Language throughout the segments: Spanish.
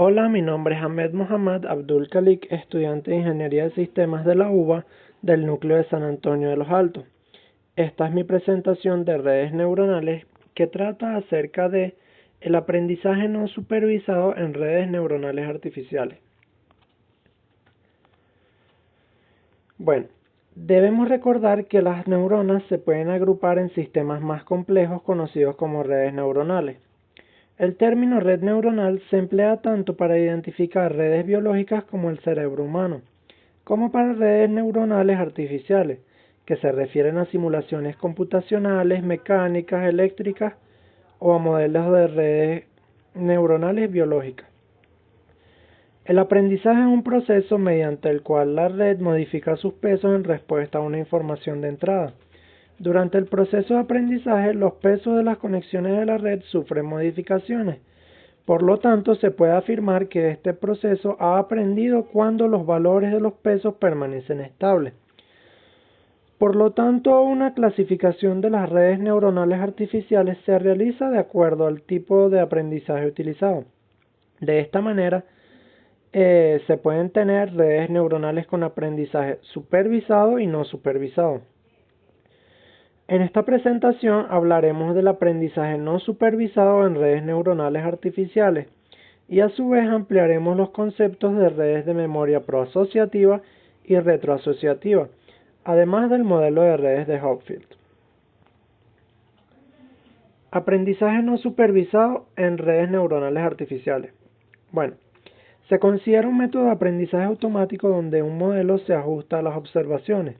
Hola, mi nombre es Ahmed Mohammad Abdul Khalik, estudiante de Ingeniería de Sistemas de la UBA del núcleo de San Antonio de los Altos. Esta es mi presentación de redes neuronales que trata acerca de el aprendizaje no supervisado en redes neuronales artificiales. Bueno, debemos recordar que las neuronas se pueden agrupar en sistemas más complejos conocidos como redes neuronales. El término red neuronal se emplea tanto para identificar redes biológicas como el cerebro humano, como para redes neuronales artificiales, que se refieren a simulaciones computacionales, mecánicas, eléctricas o a modelos de redes neuronales biológicas. El aprendizaje es un proceso mediante el cual la red modifica sus pesos en respuesta a una información de entrada. Durante el proceso de aprendizaje, los pesos de las conexiones de la red sufren modificaciones. Por lo tanto, se puede afirmar que este proceso ha aprendido cuando los valores de los pesos permanecen estables. Por lo tanto, una clasificación de las redes neuronales artificiales se realiza de acuerdo al tipo de aprendizaje utilizado. De esta manera, se pueden tener redes neuronales con aprendizaje supervisado y no supervisado. En esta presentación hablaremos del aprendizaje no supervisado en redes neuronales artificiales y a su vez ampliaremos los conceptos de redes de memoria proasociativa y retroasociativa, además del modelo de redes de Hopfield. Aprendizaje no supervisado en redes neuronales artificiales. Bueno, se considera un método de aprendizaje automático donde un modelo se ajusta a las observaciones.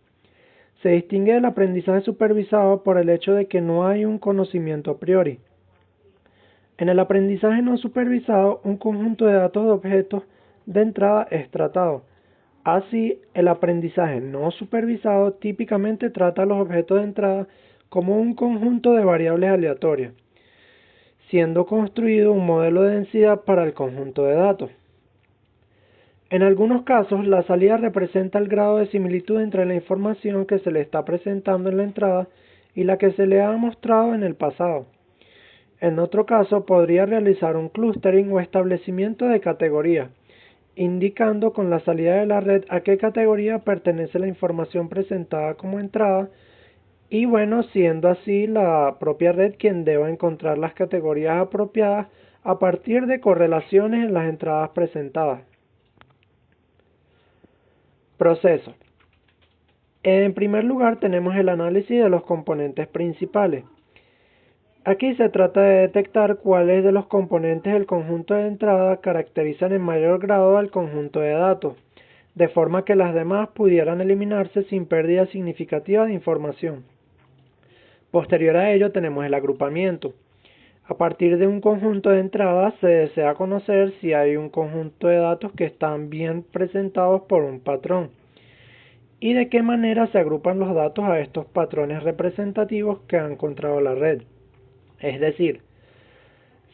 Se distingue del aprendizaje supervisado por el hecho de que no hay un conocimiento a priori. En el aprendizaje no supervisado, un conjunto de datos de objetos de entrada es tratado. Así, el aprendizaje no supervisado típicamente trata a los objetos de entrada como un conjunto de variables aleatorias, siendo construido un modelo de densidad para el conjunto de datos. En algunos casos, la salida representa el grado de similitud entre la información que se le está presentando en la entrada y la que se le ha mostrado en el pasado. En otro caso, podría realizar un clustering o establecimiento de categorías, indicando con la salida de la red a qué categoría pertenece la información presentada como entrada y bueno, siendo así la propia red quien deba encontrar las categorías apropiadas a partir de correlaciones en las entradas presentadas. Proceso. En primer lugar tenemos el análisis de los componentes principales. Aquí se trata de detectar cuáles de los componentes del conjunto de entrada caracterizan en mayor grado al conjunto de datos, de forma que las demás pudieran eliminarse sin pérdida significativa de información. Posterior a ello tenemos el agrupamiento. A partir de un conjunto de entradas se desea conocer si hay un conjunto de datos que están bien presentados por un patrón y de qué manera se agrupan los datos a estos patrones representativos que ha encontrado la red. Es decir,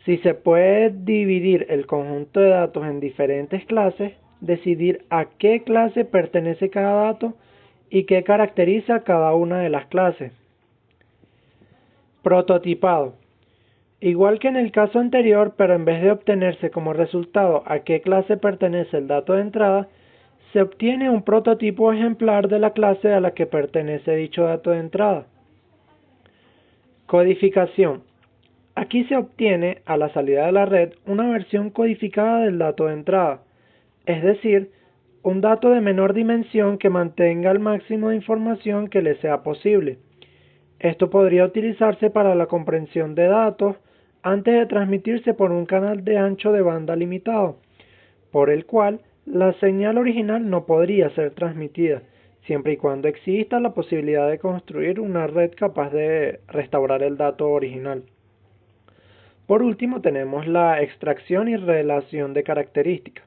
si se puede dividir el conjunto de datos en diferentes clases, decidir a qué clase pertenece cada dato y qué caracteriza cada una de las clases. Prototipado. Igual que en el caso anterior, pero en vez de obtenerse como resultado a qué clase pertenece el dato de entrada, se obtiene un prototipo ejemplar de la clase a la que pertenece dicho dato de entrada. Codificación. Aquí se obtiene, a la salida de la red, una versión codificada del dato de entrada, es decir, un dato de menor dimensión que mantenga el máximo de información que le sea posible. Esto podría utilizarse para la comprensión de datos antes de transmitirse por un canal de ancho de banda limitado, por el cual la señal original no podría ser transmitida, siempre y cuando exista la posibilidad de construir una red capaz de restaurar el dato original. Por último tenemos la extracción y relación de características.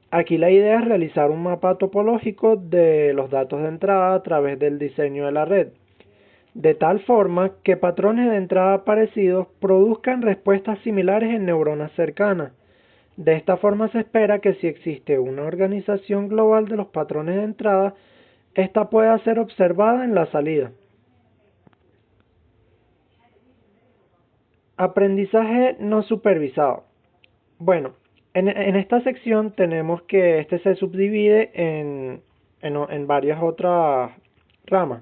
Aquí la idea es realizar un mapa topológico de los datos de entrada a través del diseño de la red, de tal forma que patrones de entrada parecidos produzcan respuestas similares en neuronas cercanas. De esta forma se espera que si existe una organización global de los patrones de entrada, esta pueda ser observada en la salida. Aprendizaje no supervisado. Bueno, En esta sección tenemos que este se subdivide en varias otras ramas.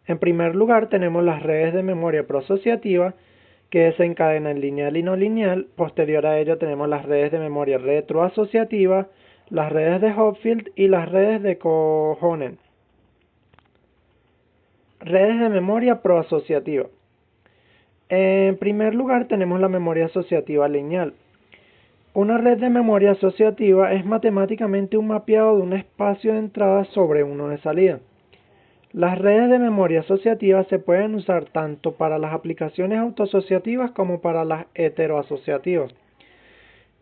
En primer lugar tenemos las redes de memoria proasociativa que desencadenan lineal y no lineal. Posterior a ello tenemos las redes de memoria retroasociativa, las redes de Hopfield y las redes de Kohonen. Redes de memoria proasociativa. En primer lugar tenemos la memoria asociativa lineal. Una red de memoria asociativa es matemáticamente un mapeado de un espacio de entrada sobre uno de salida. Las redes de memoria asociativa se pueden usar tanto para las aplicaciones autoasociativas como para las heteroasociativas.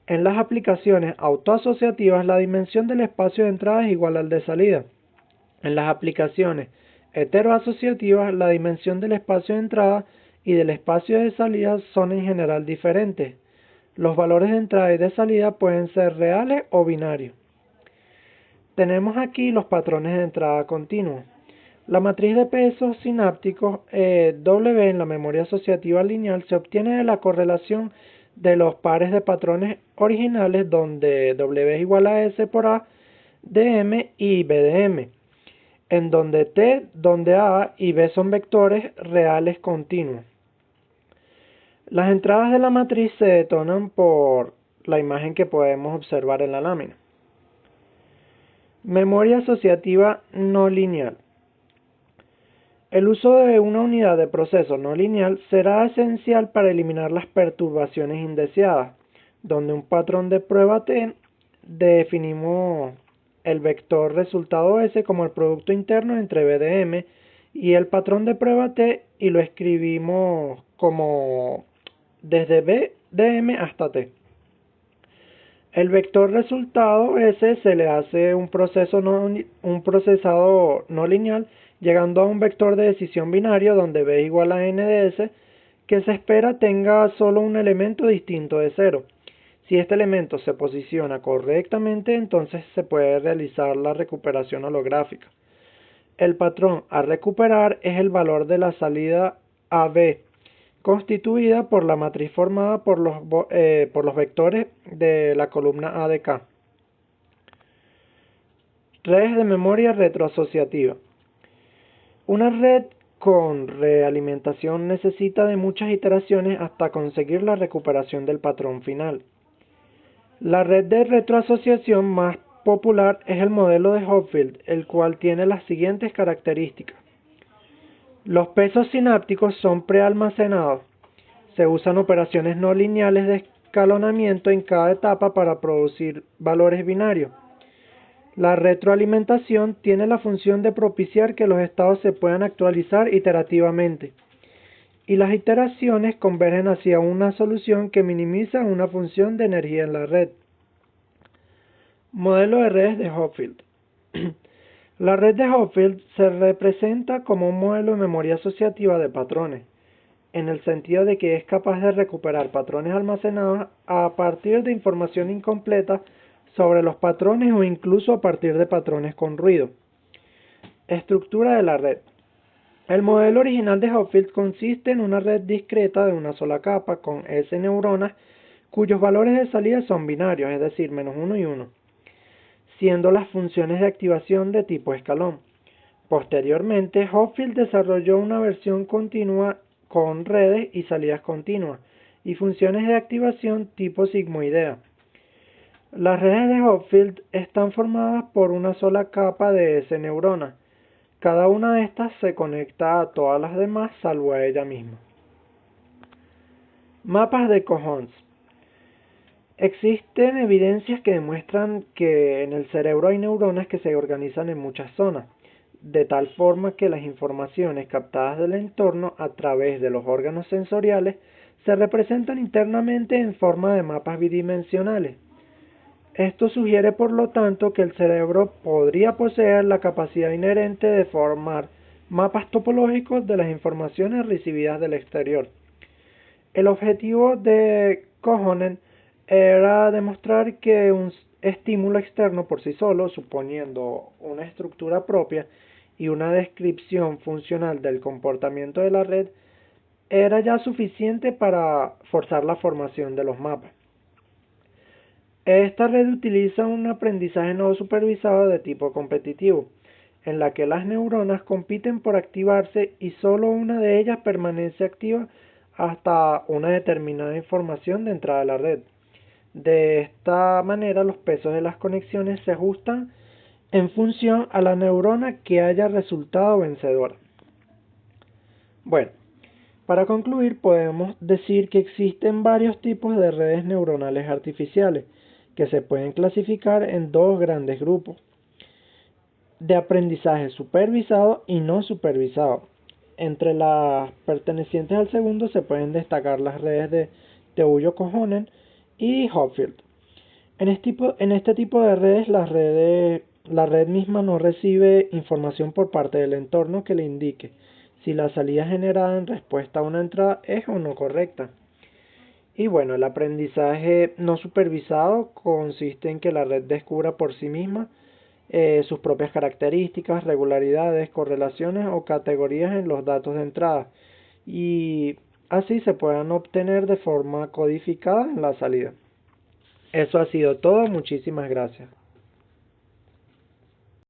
En las aplicaciones autoasociativas, la dimensión del espacio de entrada es igual al de salida. En las aplicaciones heteroasociativas, la dimensión del espacio de entrada y del espacio de salida son en general diferentes. Los valores de entrada y de salida pueden ser reales o binarios. Tenemos aquí los patrones de entrada continua. La matriz de pesos sinápticos W en la memoria asociativa lineal se obtiene de la correlación de los pares de patrones originales donde W es igual a S por A de M y B de M, en donde T, donde A y B son vectores reales continuos. Las entradas de la matriz se detonan por la imagen que podemos observar en la lámina. Memoria asociativa no lineal. El uso de una unidad de proceso no lineal será esencial para eliminar las perturbaciones indeseadas, donde un patrón de prueba T definimos el vector resultado S como el producto interno entre B de M y el patrón de prueba T y lo escribimos como desde B de M hasta T. El vector resultado S se le hace un procesado no lineal llegando a un vector de decisión binario donde B es igual a N de S que se espera tenga solo un elemento distinto de 0. Si este elemento se posiciona correctamente, entonces se puede realizar la recuperación holográfica. El patrón a recuperar es el valor de la salida AB, constituida por la matriz formada por los vectores de la columna A de K. Redes de memoria retroasociativa. Una red con realimentación necesita de muchas iteraciones hasta conseguir la recuperación del patrón final. La red de retroasociación más popular es el modelo de Hopfield, el cual tiene las siguientes características. Los pesos sinápticos son prealmacenados. Se usan operaciones no lineales de escalonamiento en cada etapa para producir valores binarios. La retroalimentación tiene la función de propiciar que los estados se puedan actualizar iterativamente. Y las iteraciones convergen hacia una solución que minimiza una función de energía en la red. Modelo de redes de Hopfield. La red de Hopfield se representa como un modelo de memoria asociativa de patrones, en el sentido de que es capaz de recuperar patrones almacenados a partir de información incompleta sobre los patrones o incluso a partir de patrones con ruido. Estructura de la red. El modelo original de Hopfield consiste en una red discreta de una sola capa con S neuronas cuyos valores de salida son binarios, es decir, -1 y 1. Siendo las funciones de activación de tipo escalón. Posteriormente, Hopfield desarrolló una versión continua con redes y salidas continuas y funciones de activación tipo sigmoidea. Las redes de Hopfield están formadas por una sola capa de S neuronas. Cada una de estas se conecta a todas las demás salvo a ella misma. Mapas de Cohons. Existen evidencias que demuestran que en el cerebro hay neuronas que se organizan en muchas zonas, de tal forma que las informaciones captadas del entorno a través de los órganos sensoriales se representan internamente en forma de mapas bidimensionales. Esto sugiere, por lo tanto, que el cerebro podría poseer la capacidad inherente de formar mapas topológicos de las informaciones recibidas del exterior. El objetivo de Kohonen era demostrar que un estímulo externo por sí solo, suponiendo una estructura propia y una descripción funcional del comportamiento de la red, era ya suficiente para forzar la formación de los mapas. Esta red utiliza un aprendizaje no supervisado de tipo competitivo, en la que las neuronas compiten por activarse y solo una de ellas permanece activa hasta una determinada información de entrada a la red. De esta manera, los pesos de las conexiones se ajustan en función a la neurona que haya resultado vencedora. Bueno, para concluir, podemos decir que existen varios tipos de redes neuronales artificiales que se pueden clasificar en dos grandes grupos: de aprendizaje supervisado y no supervisado. Entre las pertenecientes al segundo se pueden destacar las redes de Teullo-Kohonen y Hopfield. En este tipo de redes, la red misma no recibe información por parte del entorno que le indique si la salida generada en respuesta a una entrada es o no correcta. Y bueno, el aprendizaje no supervisado consiste en que la red descubra por sí misma sus propias características, regularidades, correlaciones o categorías en los datos de entrada, y así se puedan obtener de forma codificada en la salida. Eso ha sido todo, muchísimas gracias.